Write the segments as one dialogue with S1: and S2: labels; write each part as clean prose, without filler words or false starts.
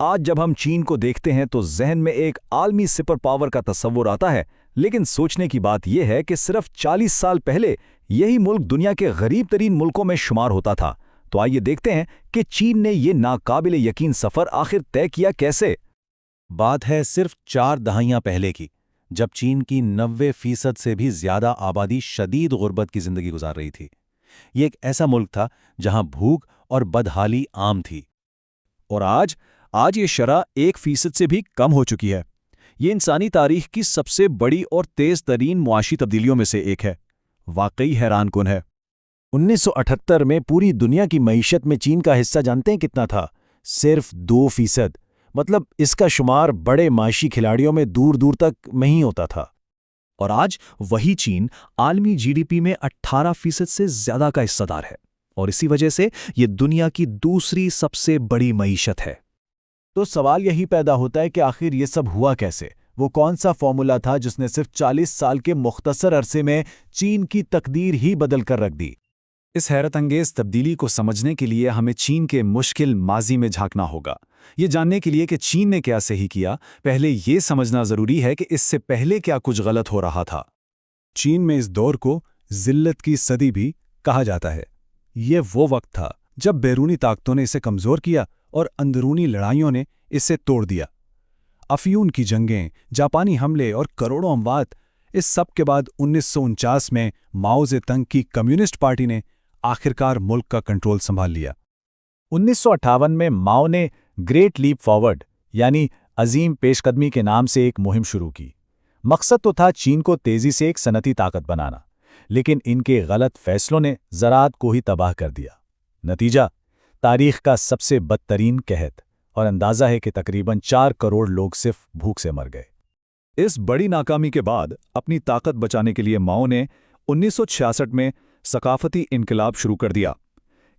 S1: آج جب ہم چین کو دیکھتے ہیں تو ذہن میں ایک عالمی سپر پاور کا تصور آتا ہے، لیکن سوچنے کی بات یہ ہے کہ صرف 40 سال پہلے یہی ملک دنیا کے غریب ترین ملکوں میں شمار ہوتا تھا۔ تو آئیے دیکھتے ہیں کہ چین نے یہ ناقابل یقین سفر آخر طے کیا کیسے۔
S2: بات ہے صرف 4 دہائیاں پہلے کی، جب چین کی 90% سے بھی زیادہ آبادی شدید غربت کی زندگی گزار رہی تھی۔ یہ ایک ایسا ملک تھا جہاں بھوک اور بدحالی عام تھی۔
S1: اور آج یہ شرح 1% سے بھی کم ہو چکی ہے۔ یہ انسانی تاریخ کی سب سے بڑی اور تیز ترین معاشی تبدیلیوں میں سے ایک ہے۔ واقعی حیران کن ہے۔
S3: 1978 میں پوری دنیا کی معیشت میں چین کا حصہ جانتے ہیں کتنا تھا؟ صرف 2%۔ مطلب اس کا شمار بڑے معاشی کھلاڑیوں میں دور دور تک نہیں ہوتا تھا۔
S1: اور آج وہی چین عالمی جی ڈی پی میں 18% سے زیادہ کا حصہ دار ہے، اور اسی وجہ سے یہ دنیا کی دوسری سب سے بڑی معیشت ہے۔
S3: تو سوال یہی پیدا ہوتا ہے کہ آخر یہ سب ہوا کیسے؟ وہ کون سا فارمولا تھا جس نے صرف 40 سال کے مختصر عرصے میں چین کی تقدیر ہی بدل کر رکھ دی؟
S1: اس حیرت انگیز تبدیلی کو سمجھنے کے لیے ہمیں چین کے مشکل ماضی میں جھانکنا ہوگا۔ یہ جاننے کے لیے کہ چین نے کیا صحیح کیا، پہلے یہ سمجھنا ضروری ہے کہ اس سے پہلے کیا کچھ غلط ہو رہا تھا۔
S3: چین میں اس دور کو ذلت کی صدی بھی کہا جاتا ہے۔ یہ وہ وقت تھا جب بیرونی طاقتوں نے اسے کمزور کیا اور اندرونی لڑائیوں نے اسے توڑ دیا۔ افیون کی جنگیں، جاپانی حملے اور کروڑوں اموات، اس سب کے بعد 1949 میں ماؤ زے تنگ کی کمیونسٹ پارٹی نے آخرکار ملک کا کنٹرول سنبھال لیا۔ 1958 میں ماؤ نے گریٹ لیپ فارورڈ یعنی عظیم پیش قدمی کے نام سے ایک مہم شروع کی۔ مقصد تو تھا چین کو تیزی سے ایک صنعتی طاقت بنانا، لیکن ان کے غلط فیصلوں نے زراعت کو ہی تباہ کر دیا۔ نتیجہ تاریخ کا سب سے بدترین قحط، اور اندازہ ہے کہ تقریباً 4 کروڑ لوگ صرف بھوک سے مر گئے۔
S1: اس بڑی ناکامی کے بعد اپنی طاقت بچانے کے لیے ماؤ نے 1966 میں ثقافتی انقلاب شروع کر دیا۔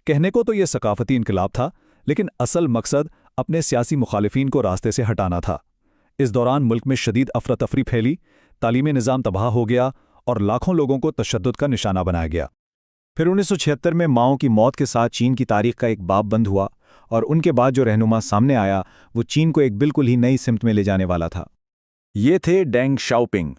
S1: کہنے کو تو یہ ثقافتی انقلاب تھا، لیکن اصل مقصد اپنے سیاسی مخالفین کو راستے سے ہٹانا تھا۔ اس دوران ملک میں شدید افراتفری پھیلی، تعلیمی نظام تباہ ہو گیا اور لاکھوں لوگوں کو تشدد کا نشانہ بنایا گیا۔ پھر 1976 میں ماؤ کی موت کے ساتھ چین کی تاریخ کا ایک باب بند ہوا، اور ان کے بعد جو رہنما سامنے آیا وہ چین کو ایک بالکل ہی نئی سمت میں لے جانے والا تھا۔ یہ تھے ڈینگ شاؤپنگ۔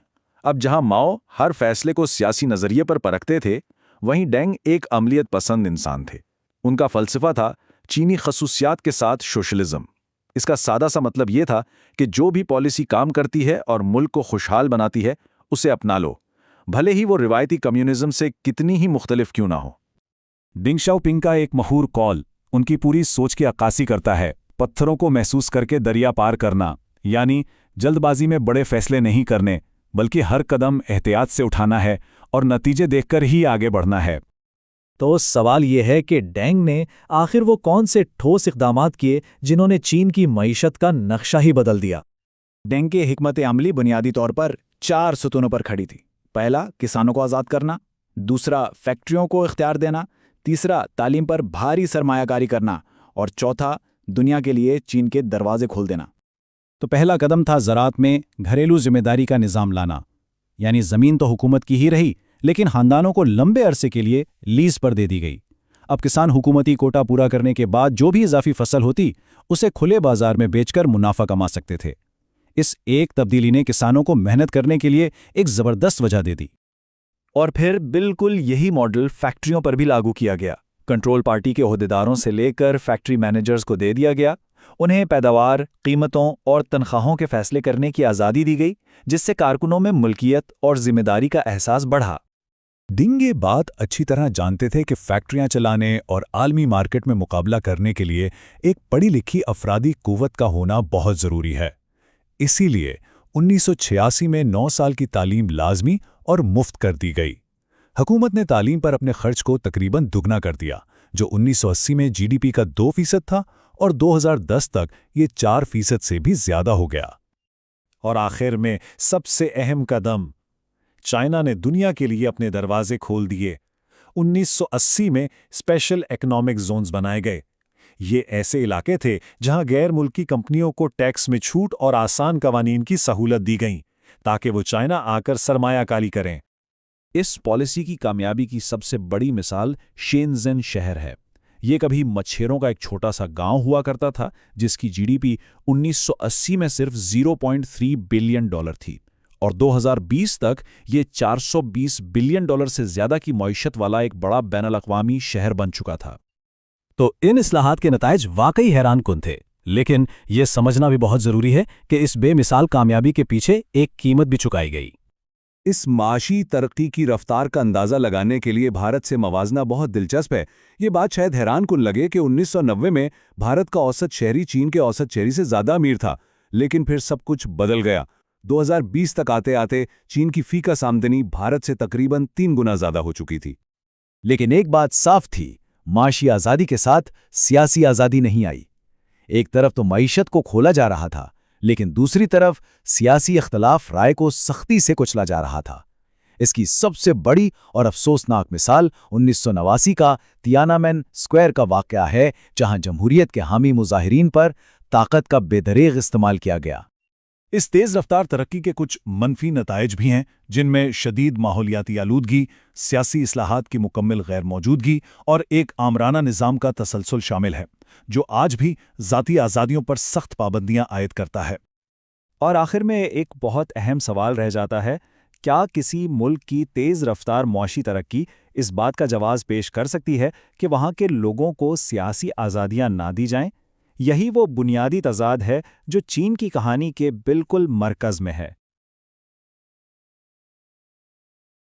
S1: اب جہاں ماؤ ہر فیصلے کو سیاسی نظریے پر پرکھتے تھے، وہیں ڈینگ ایک عملیت پسند انسان تھے۔ ان کا فلسفہ تھا چینی خصوصیات کے ساتھ سوشلزم۔ اس کا سادہ سا مطلب یہ تھا کہ جو بھی پالیسی کام کرتی ہے اور ملک کو خوشحال بناتی ہے، اسے اپنا لو، بھلے ہی وہ روایتی کمیونزم سے کتنی ہی مختلف کیوں نہ ہو۔
S3: ڈینگ شاؤپنگ کا ایک مشہور قول ان کی پوری سوچ کی عکاسی کرتا ہے: پتھروں کو محسوس کر کے دریا پار کرنا، یعنی جلد بازی میں بڑے فیصلے نہیں کرنے، بلکہ ہر قدم احتیاط سے اٹھانا ہے اور نتیجے دیکھ کر ہی آگے بڑھنا ہے۔
S4: تو سوال یہ ہے کہ ڈینگ نے آخر وہ کون سے ٹھوس اقدامات کیے جنہوں نے چین کی معیشت کا نقشہ ہی بدل دیا؟
S1: ڈینگ کی حکمت عملی بنیادی طور پر 4 ستونوں پر کھڑی تھی۔ پہلا، کسانوں کو آزاد کرنا، دوسرا، فیکٹریوں کو اختیار دینا، تیسرا، تعلیم پر بھاری سرمایہ کاری کرنا، اور چوتھا، دنیا کے لیے چین کے دروازے کھول دینا۔
S3: تو پہلا قدم تھا زراعت میں گھریلو ذمہ داری کا نظام لانا، یعنی زمین تو حکومت کی ہی رہی، لیکن خاندانوں کو لمبے عرصے کے لیے لیز پر دے دی گئی۔ اب کسان حکومتی کوٹا پورا کرنے کے بعد جو بھی اضافی فصل ہوتی، اسے کھلے بازار میں بیچ کر منافع کما سکتے تھے۔ اس ایک تبدیلی نے کسانوں کو محنت کرنے کے لیے ایک زبردست وجہ دے دی۔
S1: اور پھر بالکل یہی ماڈل فیکٹریوں پر بھی لاگو کیا گیا۔ کنٹرول پارٹی کے عہدیداروں سے لے کر فیکٹری مینیجرز کو دے دیا گیا۔ انہیں پیداوار، قیمتوں اور تنخواہوں کے فیصلے کرنے کی آزادی دی گئی، جس سے کارکنوں میں ملکیت اور ذمہ داری کا احساس بڑھا۔
S3: ڈینگ یہ بات اچھی طرح جانتے تھے کہ فیکٹریاں چلانے اور عالمی مارکیٹ میں مقابلہ کرنے کے لیے ایک پڑھی لکھی افرادی قوت کا ہونا بہت ضروری ہے۔ اسی لیے 1986 میں 9 سال کی تعلیم لازمی اور مفت کر دی گئی۔ حکومت نے تعلیم پر اپنے خرچ کو تقریباً دگنا کر دیا، جو 1980 میں جی ڈی پی کا 2% تھا اور 2010 تک یہ 4% سے بھی زیادہ ہو گیا۔ اور آخر میں سب سے اہم قدم، چائنا نے دنیا کے لیے اپنے دروازے کھول دیے۔ 1980 میں اسپیشل اکنامک زونز بنائے گئے۔ یہ ایسے علاقے تھے جہاں غیر ملکی کمپنیوں کو ٹیکس میں چھوٹ اور آسان قوانین کی سہولت دی گئیں تاکہ وہ چائنا آ کر سرمایہ کاری کریں۔
S1: اس پالیسی کی کامیابی کی سب سے بڑی مثال شینزن شہر ہے۔
S3: یہ کبھی مچھیروں کا ایک چھوٹا سا گاؤں ہوا کرتا تھا جس کی GDP 1980 میں صرف $0.3 بلین تھی، اور 2020 تک یہ $420 بلین سے زیادہ کی معیشت والا ایک بڑا بین الاقوامی شہر بن چکا تھا۔
S4: تو ان اصلاحات کے نتائج واقعی حیران کن تھے، لیکن یہ سمجھنا بھی بہت ضروری ہے کہ اس بے مثال کامیابی کے پیچھے ایک قیمت بھی چکائی گئی۔
S3: اس معاشی ترقی کی رفتار کا اندازہ لگانے کے لیے بھارت سے موازنہ بہت دلچسپ ہے۔ یہ بات شاید حیران کن لگے کہ 1990 میں بھارت کا اوسط شہری چین کے اوسط شہری سے زیادہ امیر تھا، لیکن پھر سب کچھ بدل گیا۔ 2020 تک آتے آتے چین کی فی کس آمدنی بھارت سے تقریباً 3 گنا زیادہ ہو چکی تھی۔
S4: لیکن ایک بات صاف تھی، معاشی آزادی کے ساتھ سیاسی آزادی نہیں آئی۔ ایک طرف تو معیشت کو کھولا جا رہا تھا، لیکن دوسری طرف سیاسی اختلاف رائے کو سختی سے کچلا جا رہا تھا۔ اس کی سب سے بڑی اور افسوسناک مثال 1989 کا تیانامن اسکوائر کا واقعہ ہے، جہاں جمہوریت کے حامی مظاہرین پر طاقت کا بے دریغ استعمال کیا گیا۔
S3: اس تیز رفتار ترقی کے کچھ منفی نتائج بھی ہیں، جن میں شدید ماحولیاتی آلودگی، سیاسی اصلاحات کی مکمل غیر موجودگی اور ایک آمرانہ نظام کا تسلسل شامل ہے، جو آج بھی ذاتی آزادیوں پر سخت پابندیاں عائد کرتا ہے۔
S1: اور آخر میں ایک بہت اہم سوال رہ جاتا ہے، کیا کسی ملک کی تیز رفتار معاشی ترقی اس بات کا جواز پیش کر سکتی ہے کہ وہاں کے لوگوں کو سیاسی آزادیاں نہ دی جائیں؟ یہی وہ بنیادی تضاد ہے جو چین کی کہانی کے بالکل مرکز میں ہے۔